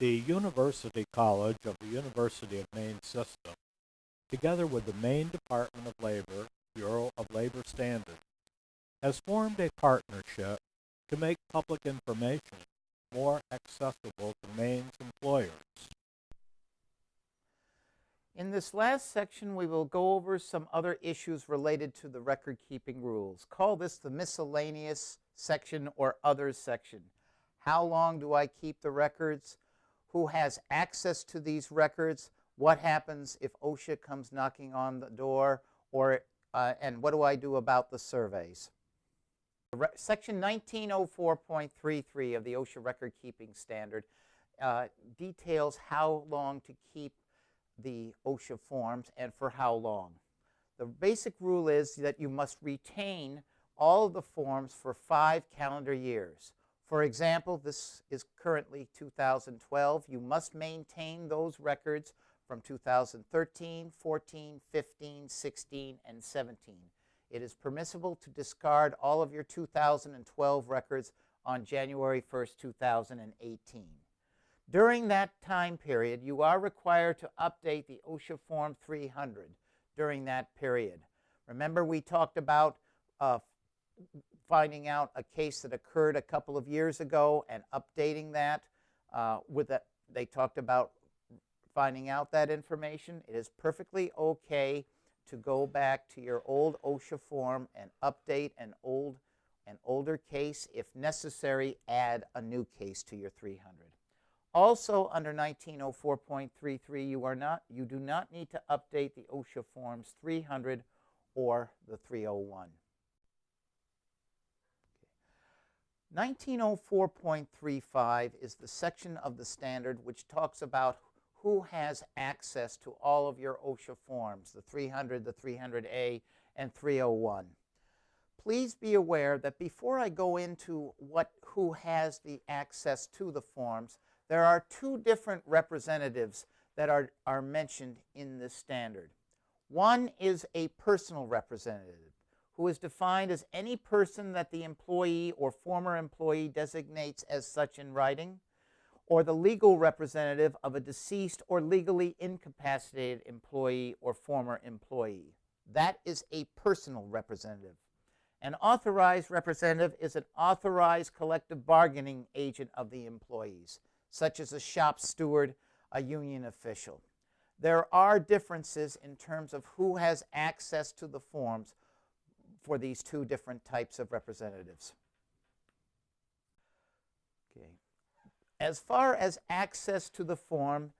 The University College of the University of Maine system, together with the Maine Department of Labor, Bureau of Labor Standards, has formed a partnership to make public information more accessible to Maine's employers. In this last section, we will go over some other issues related to the record-keeping rules. Call this the miscellaneous section or others section. How long do I keep the records? Who has access to these records? What happens if OSHA comes knocking on the door? And what do I do about the surveys? Section 1904.33 of the OSHA record-keeping standard details how long to keep the OSHA forms and for how long. The basic rule is that you must retain all of the forms for 5 calendar years. For example, this is currently 2012. You must maintain those records from 2013, 14, 15, 16, and 17. It is permissible to discard all of your 2012 records on January 1st, 2018. During that time period, you are required to update the OSHA Form 300 during that period. Remember, we talked about finding out a case that occurred a couple of years ago and updating that. They talked about finding out that information. It is perfectly okay to go back to your old OSHA form and update an older case. If necessary, add a new case to your 300. Also, under 1904.33, you do not need to update the OSHA forms 300 or the 301. 1904.35 is the section of the standard which talks about who has access to all of your OSHA forms, the 300, the 300A, and 301. Please be aware that before I go into who has the access to the forms, there are 2 different representatives that are mentioned in this standard. One is a personal representative, who is defined as any person that the employee or former employee designates as such in writing, or the legal representative of a deceased or legally incapacitated employee or former employee. That is a personal representative. An authorized representative is an authorized collective bargaining agent of the employees, such as a shop steward, a union official. There are differences in terms of who has access to the forms for these 2 different types of representatives. Okay. As far as access to the form,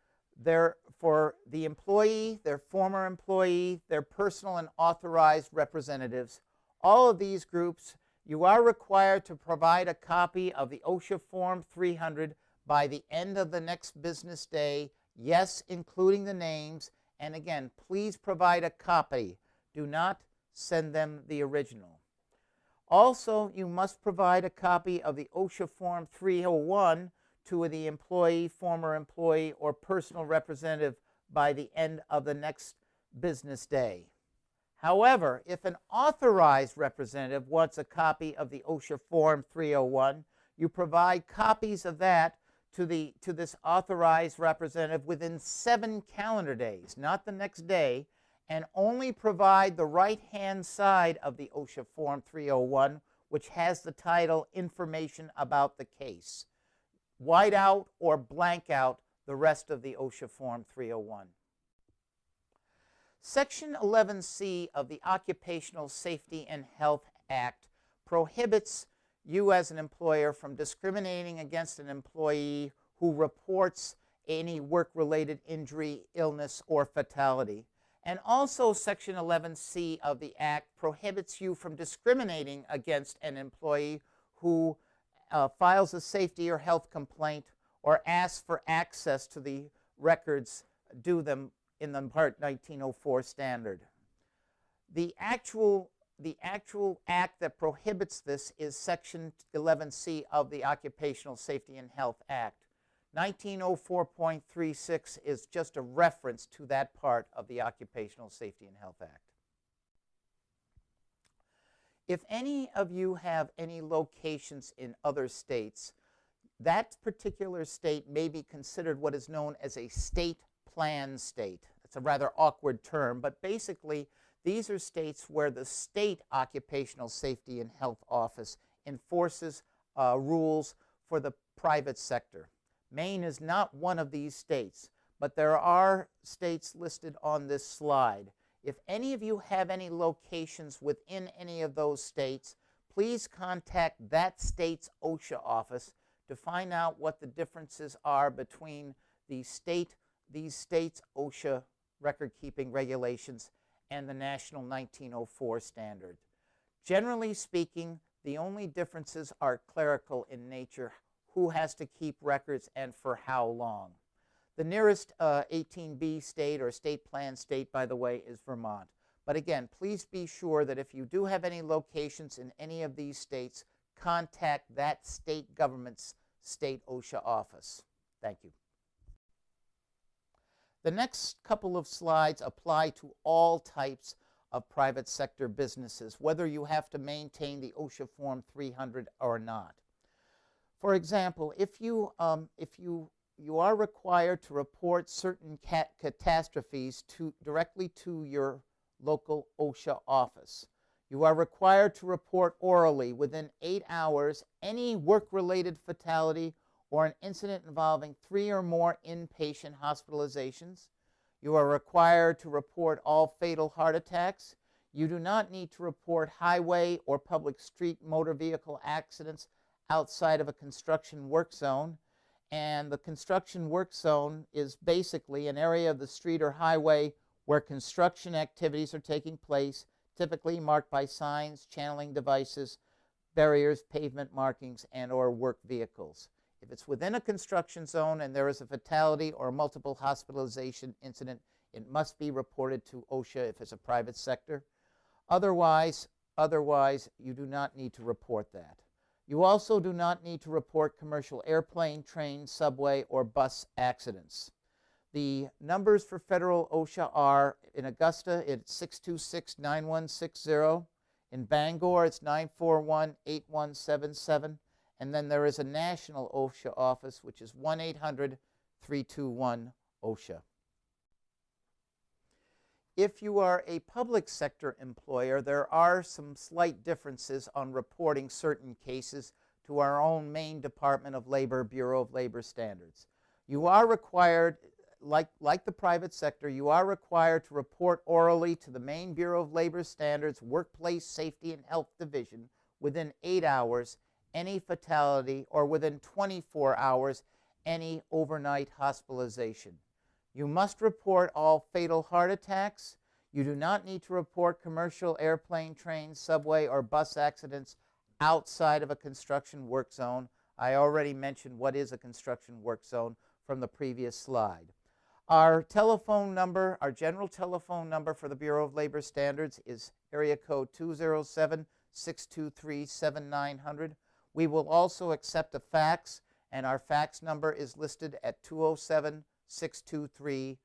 for the employee, their former employee, their personal and authorized representatives, all of these groups, you are required to provide a copy of the OSHA Form 300 by the end of the next business day, yes, including the names. And again, please provide a copy. Do not send them the original. Also, you must provide a copy of the OSHA Form 301 to the employee, former employee, or personal representative by the end of the next business day. However, if an authorized representative wants a copy of the OSHA Form 301, you provide copies of that to this authorized representative within 7 calendar days, not the next day, and only provide the right-hand side of the OSHA Form 301, which has the title Information About the Case. White out or blank out the rest of the OSHA Form 301. Section 11C of the Occupational Safety and Health Act prohibits you as an employer from discriminating against an employee who reports any work-related injury, illness, or fatality. And also Section 11C of the Act prohibits you from discriminating against an employee who files a safety or health complaint or asks for access to the records due them in the Part 1904 standard. The actual act that prohibits this is Section 11C of the Occupational Safety and Health Act. 1904.36 is just a reference to that part of the Occupational Safety and Health Act. If any of you have any locations in other states, that particular state may be considered what is known as a state plan state. It's a rather awkward term, but basically these are states where the state Occupational Safety and Health Office enforces rules for the private sector. Maine is not one of these states, but there are states listed on this slide. If any of you have any locations within any of those states, please contact that state's OSHA office to find out what the differences are between these states' OSHA record-keeping regulations and the National 1904 standard. Generally speaking, the only differences are clerical in nature: who has to keep records and for how long. The nearest 18B state or state plan state, by the way, is Vermont. But again, please be sure that if you do have any locations in any of these states, contact that state government's state OSHA office. Thank you. The next couple of slides apply to all types of private sector businesses, whether you have to maintain the OSHA Form 300 or not. For example, if you are required to report certain catastrophes directly to your local OSHA office. You are required to report orally within 8 hours any work-related fatality or an incident involving 3 or more inpatient hospitalizations. You are required to report all fatal heart attacks. You do not need to report highway or public street motor vehicle accidents outside of a construction work zone. And the construction work zone is basically an area of the street or highway where construction activities are taking place, typically marked by signs, channeling devices, barriers, pavement markings, and or work vehicles. If it's within a construction zone and there is a fatality or multiple hospitalization incident, it must be reported to OSHA if it's a private sector. Otherwise, you do not need to report that. You also do not need to report commercial airplane, train, subway, or bus accidents. The numbers for federal OSHA are: in Augusta, it's 626-9160. In Bangor, it's 941-8177. And then there is a national OSHA office, which is 1-800-321-OSHA. If you are a public sector employer, there are some slight differences on reporting certain cases to our own Maine Department of Labor, Bureau of Labor Standards. You are required, like the private sector, you are required to report orally to the Maine Bureau of Labor Standards Workplace Safety and Health Division within 8 hours any fatality, or within 24 hours any overnight hospitalization. You must report all fatal heart attacks. You do not need to report commercial airplane, train, subway, or bus accidents outside of a construction work zone. I already mentioned what is a construction work zone from the previous slide. Our telephone number, our general telephone number for the Bureau of Labor Standards is area code 207-623-7900. We will also accept a fax, and our fax number is listed at 207-623-7937.